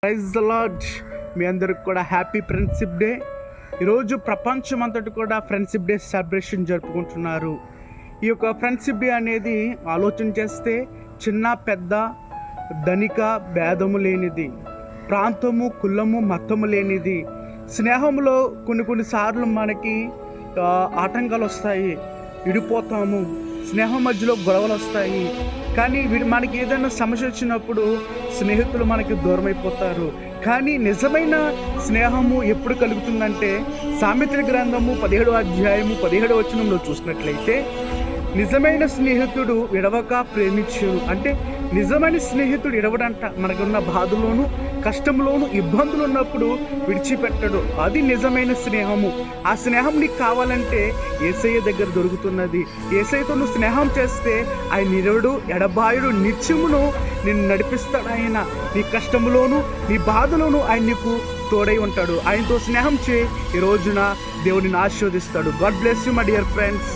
Praise the lord. మీ అందరికి కూడా happy friendship day. ఈరోజు ప్రపంచం అంతటి కూడా ఫ్రెండ్షిప్ డే సెలబ్రేషన్ జరుపుకుంటున్నారు. ఈ యొక్క ఫ్రెండ్షిప్ డే అనేది ఆలోచన చేస్తే చిన్న పెద్ద ధనిక భేదము లేనిది, ప్రాంతము కులము మతము లేనిది. స్నేహంలో కొన్నిసార్లు మనకి ఆటంకాలు వస్తాయి, విడిపోతాము, స్నేహం మధ్యలో గొడవలు వస్తాయి. కానీ మనకి ఏదైనా సమస్య వచ్చినప్పుడు స్నేహితులు మనకి దూరం అయిపోతారు. కానీ నిజమైన స్నేహము ఎప్పుడు కలుగుతుందంటే సామెతల గ్రంథము 17వ అధ్యాయము 17వ వచనంలో చూసినట్లయితే, నిజమైన స్నేహితుడు విడవక ప్రేమించును. అంటే నిజమైన స్నేహితుడు విడవడంట. మనకున్న బాధలోను కష్టంలోను ఇబ్బందులు ఉన్నప్పుడు విడిచిపెట్టడు. అది నిజమైన స్నేహము. ఆ స్నేహం నీకు కావాలంటే యేసయ్య దగ్గర దొరుకుతున్నది. యేసయ్యతో నువ్వు స్నేహం చేస్తే ఆయన నిరుడు ఎడబాయుడు నిత్యమును నిన్ను నడిపిస్తాడు. ఆయన నీ కష్టంలోను నీ బాధలోను ఆయన నీకు తోడై ఉంటాడు. ఆయనతో స్నేహం చేయి. ఈ రోజున దేవుడిని ఆశీర్వదిస్తాడు. God bless you my dear friends.